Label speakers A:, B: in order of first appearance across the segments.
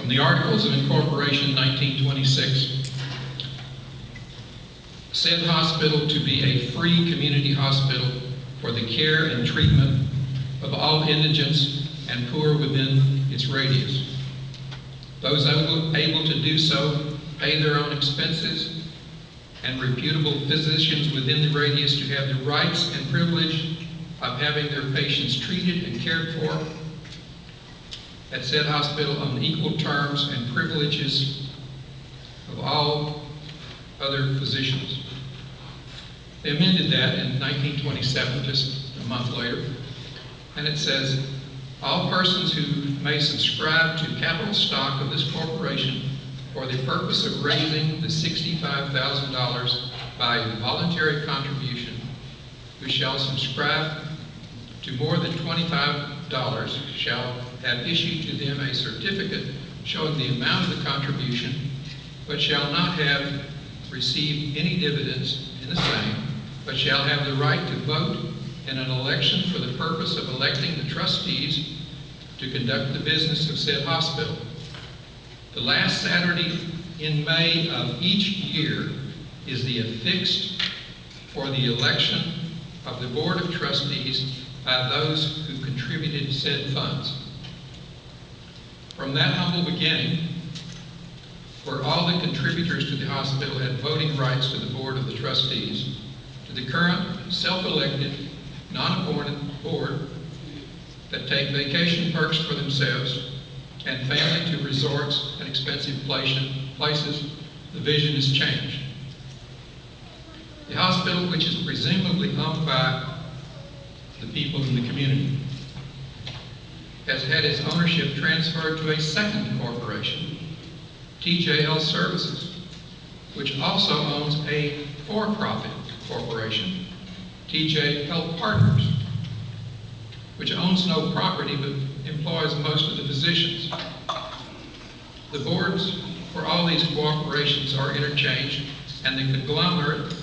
A: From the Articles of Incorporation, 1926, said hospital to be a free community hospital for the care and treatment of all indigents and poor within its radius. Those able to do so pay their own expenses, and reputable physicians within the radius to have the rights and privilege of having their patients treated and cared for at said hospital on equal terms and privileges of all other physicians. They amended that in 1927, just a month later, and it says, all persons who may subscribe to capital stock of this corporation for the purpose of raising the $65,000 by voluntary contribution, who shall subscribe to more than $25 shall have issued to them a certificate showing the amount of the contribution, but shall not have received any dividends in the same, but shall have the right to vote in an election for the purpose of electing the trustees to conduct the business of said hospital. The last Saturday in May of each year is the affixed for the election of the Board of Trustees by those who contributed said funds. From that humble beginning, where all the contributors to the hospital had voting rights to the Board of the Trustees, to the current self-elected, non-appointed board that take vacation perks for themselves and family to resorts and expensive places, the vision has changed. The hospital, which is presumably owned by the people in the community, has had its ownership transferred to a second corporation, TJ Health Services, which also owns a for-profit corporation, TJ Health Partners, which owns no property but employs most of the physicians. The boards for all these corporations are interchanged, and the conglomerate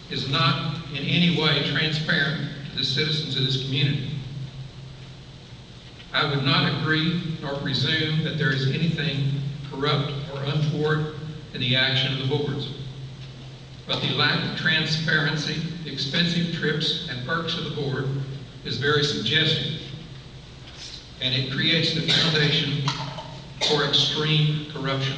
A: is not in any way transparent to the citizens of this community. I would not agree nor presume that there is anything corrupt or untoward in the action of the boards. But the lack of transparency, the expensive trips and perks of the board is very suggestive, and it creates the foundation for extreme corruption.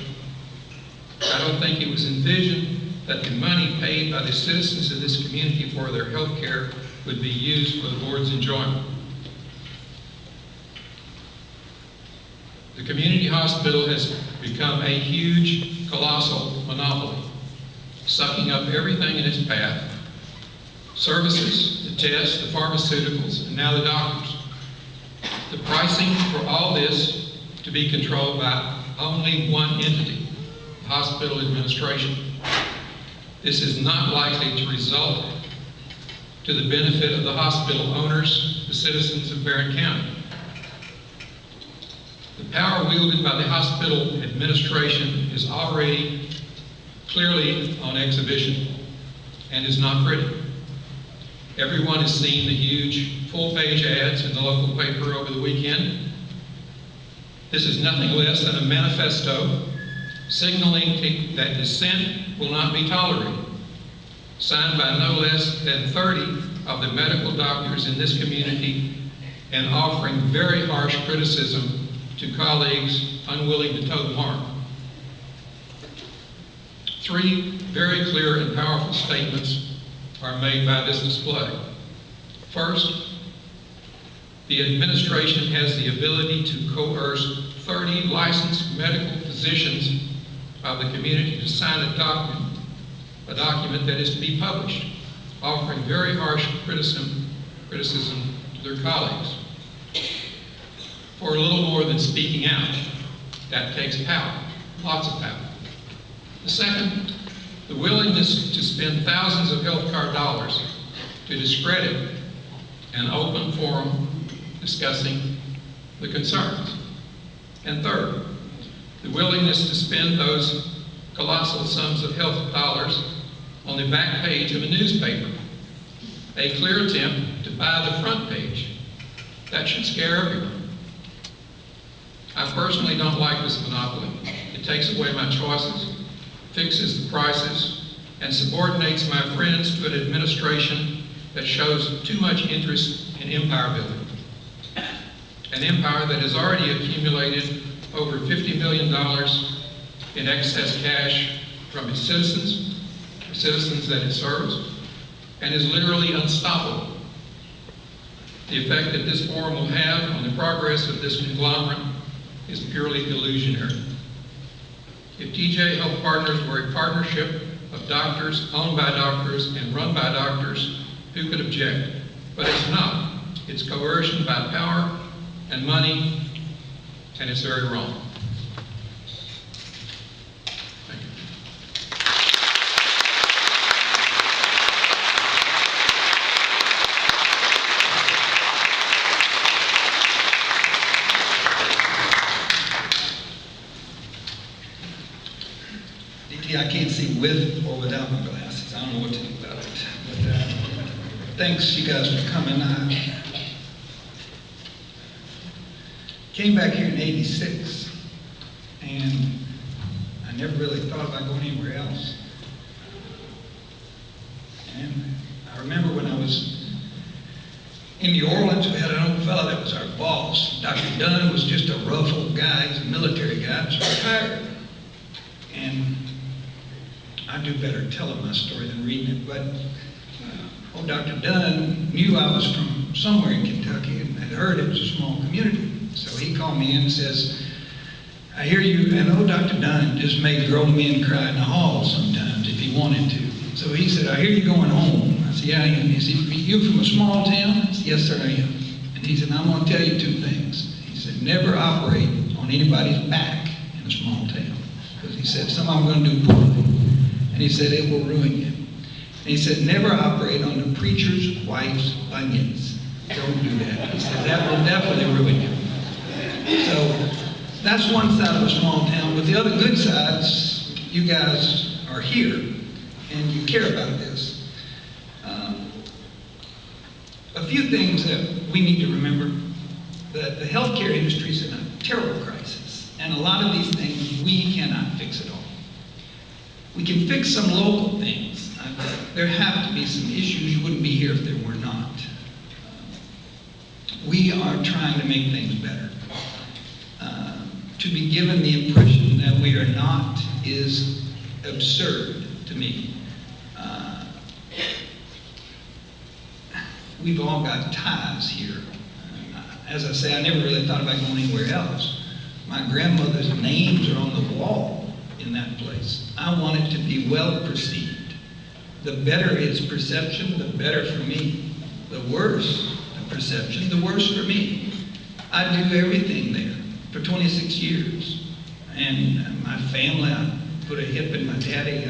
A: I don't think it was envisioned that the money paid by the citizens of this community for their health care would be used for the board's enjoyment. The community hospital has become a huge, colossal monopoly, sucking up everything in its path: services, the tests, the pharmaceuticals, and now the doctors. The pricing for all this to be controlled by only one entity, the hospital administration. This is not likely to result to the benefit of the hospital owners, the citizens of Barren County. The power wielded by the hospital administration is already clearly on exhibition and is not pretty. Everyone has seen the huge full-page ads in the local paper over the weekend. This is nothing less than a manifesto signaling that dissent will not be tolerated, signed by no less than 30 of the medical doctors in this community, and offering very harsh criticism to colleagues unwilling to toe the mark. Three very clear and powerful statements are made by this display. First, the administration has the ability to coerce 30 licensed medical physicians of the community to sign a document that is to be published, offering very harsh criticism to their colleagues. For a little more than speaking out, that takes power, lots of power. The second, the willingness to spend thousands of health care dollars to discredit an open forum discussing the concerns. And third, the willingness to spend those colossal sums of health dollars on the back page of a newspaper, a clear attempt to buy the front page. That should scare everyone. I personally don't like this monopoly. It takes away my choices, fixes the prices, and subordinates my friends to an administration that shows too much interest in empire building. An empire that has already accumulated over $50 million in excess cash from its citizens, the citizens that it serves, and is literally unstoppable. The effect that this forum will have on the progress of this conglomerate is purely illusionary. If TJ Health Partners were a partnership of doctors, owned by doctors, and run by doctors, who could object? But it's not. It's coercion by power and money, and it's very wrong. Thank you.
B: DT, I can't see with or without my glasses. I don't know what to do about it. But thanks, you guys, for coming. I came back here in '86, and I never really thought about going anywhere else. And I remember when I was in New Orleans, we had an old fellow that was our boss. Dr. Dunn was just a rough old guy. He's a military guy, he's retired. And I do better telling my story than reading it, but old Dr. Dunn knew I was from somewhere in Kentucky and had heard it was a small community. So he called me in and says, I hear you, and old Dr. Dunn just made grown men cry in the hall sometimes if he wanted to. So he said, I hear you going home. I said, yeah, I am. He said, you from a small town? I said, yes, sir, I am. And he said, I'm going to tell you two things. He said, never operate on anybody's back in a small town. Because he said, some of them are going to do poorly. And he said, it will ruin you. And he said, never operate on the preacher's wife's onions. Don't do that. He said, that will definitely ruin you. So that's one side of a small town. But the other good sides, you guys are here and you care about this. A few things that we need to remember, that the healthcare industry is in a terrible crisis. And a lot of these things, we cannot fix at all. We can fix some local things. There have to be some issues. You wouldn't be here if there were not. We are trying to make things better. To be given the impression that we are not is absurd to me. We've all got ties here. As I say, I never really thought about going anywhere else. My grandmother's names are on the wall in that place. I want it to be well perceived. The better its perception, the better for me. The worse the perception, the worse for me. I do everything there for 26 years. And my family, I put a hip in my daddy.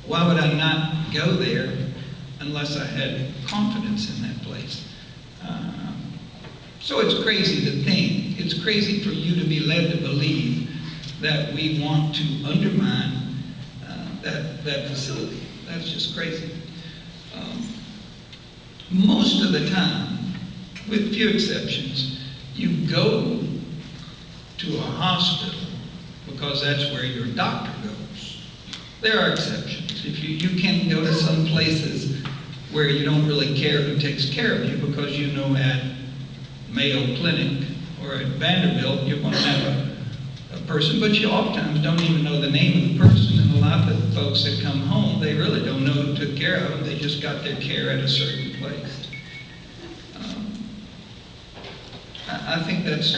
B: Why would I not go there unless I had confidence in that place? So it's crazy to think, it's crazy for you to be led to believe that we want to undermine that facility. That's just crazy. Most of the time, with few exceptions, you go to a hospital because that's where your doctor goes. There are exceptions. If you can go to some places where you don't really care who takes care of you because you know at Mayo Clinic or at Vanderbilt you're going to have a person, but you oftentimes don't even know the name of the person. And a lot of the folks that come home, they really don't know who took care of them. They just got their care at a certain place. I think that's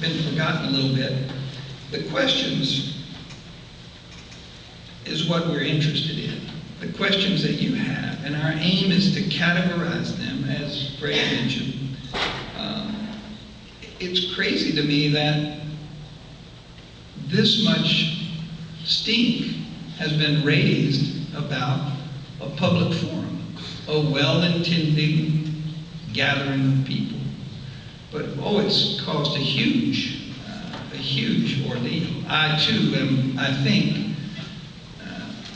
B: been forgotten a little bit. The questions is what we're interested in. The questions that you have, and our aim is to categorize them, as Fred mentioned. It's crazy to me that this much stink has been raised about a public forum, a well-intending gathering of people. But, oh, it's caused a huge ordeal. I, too, am, I think,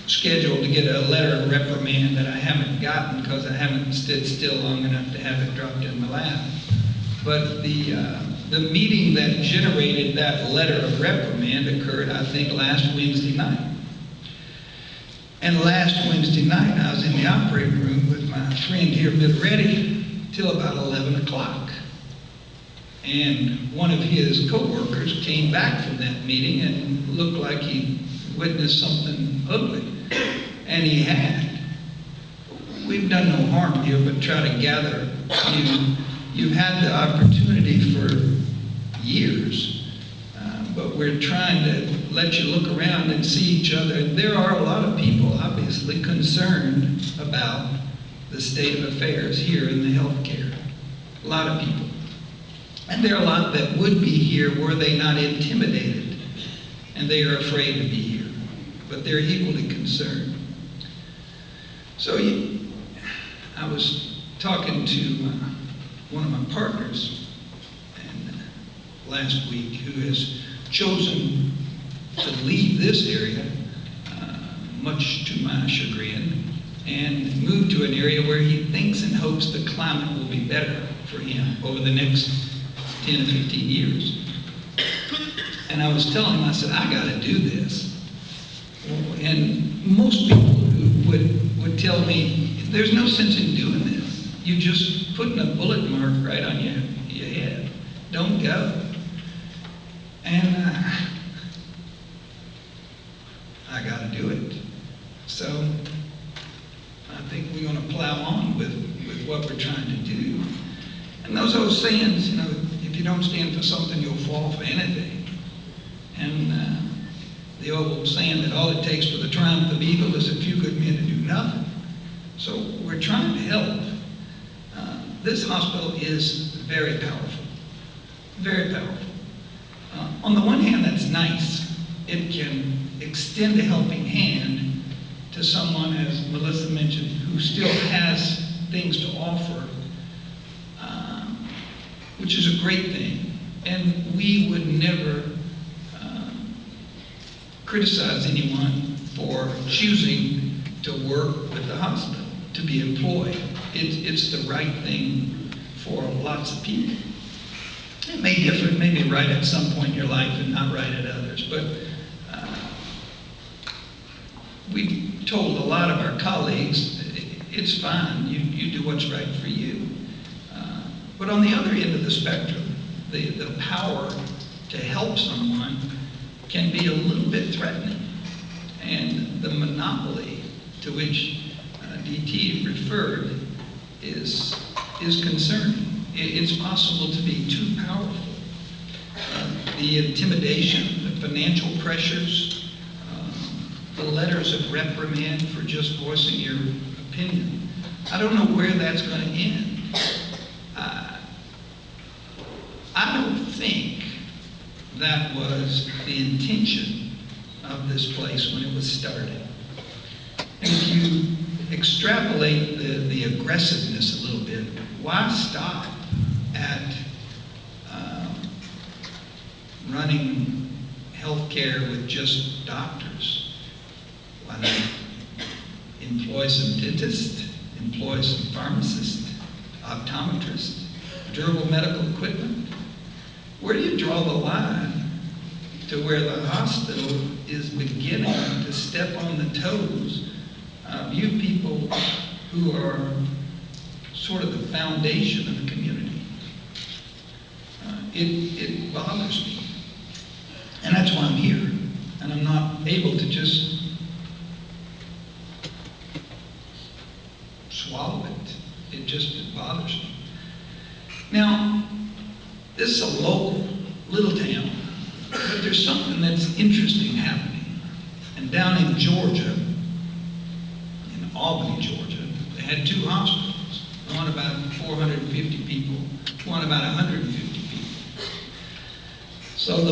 B: scheduled to get a letter of reprimand that I haven't gotten because I haven't stood still long enough to have it dropped in my lap. But The meeting that generated that letter of reprimand occurred, I think, last Wednesday night. And last Wednesday night, I was in the operating room with my friend here, Ready, till about 11 o'clock. And one of his co-workers came back from that meeting and looked like he witnessed something ugly. And he had. We've done no harm here, but try to gather. You've had the opportunity for years, but we're trying to let you look around and see each other. There are a lot of people obviously concerned about the state of affairs here in the healthcare. A lot of people. And there are a lot that would be here were they not intimidated, and they are afraid to be here, but they're equally concerned. So I was talking to one of my partners last week who has chosen to leave this area, much to my chagrin, and move to an area where he thinks and hopes the climate will be better for him over the next 10 or 15 years. And I was telling him, I said, I got to do this. And most people would tell me, there's no sense in doing this. You're just putting a bullet mark right on your head. Don't go. And I got to do it. So I think we're going to plow on with what we're trying to do. And those old sayings, if you don't stand for something, you'll fall for anything. And the old saying that all it takes for the triumph of evil is a few good men to do nothing. So we're trying to help. This hospital is very powerful, very powerful. On the one hand, that's nice. It can extend a helping hand to someone, as Melissa mentioned, who still has things to offer, which is a great thing. And we would never criticize anyone for choosing to work with the hospital, to be employed. It's the right thing for lots of people. It may differ, it may be right at some point in your life and not right at others, but we told a lot of our colleagues, it's fine, you do what's right for you. But on the other end of the spectrum, the power to help someone can be a little bit threatening. And the monopoly to which DT referred is concerning. It's possible to be too powerful. The intimidation, the financial pressures, the letters of reprimand for just voicing your opinion. I don't know where that's going to end. I don't think that was the intention of this place when it was started. And if you extrapolate the aggressiveness a little bit, why stop at running healthcare with just doctors? Why not employ some dentists, employ some pharmacists, optometrists, durable medical equipment? Where do you draw the line to where the hospital is beginning to step on the toes of you people who are sort of the foundation of the community? It bothers me. And that's why I'm here. And I'm not able to just swallow it. It bothers me. Now, this is a local, little town, but there's something that's interesting happening. And down in Georgia, in Albany, Georgia, they had two hospitals, one about 450 people, one about 150 people. So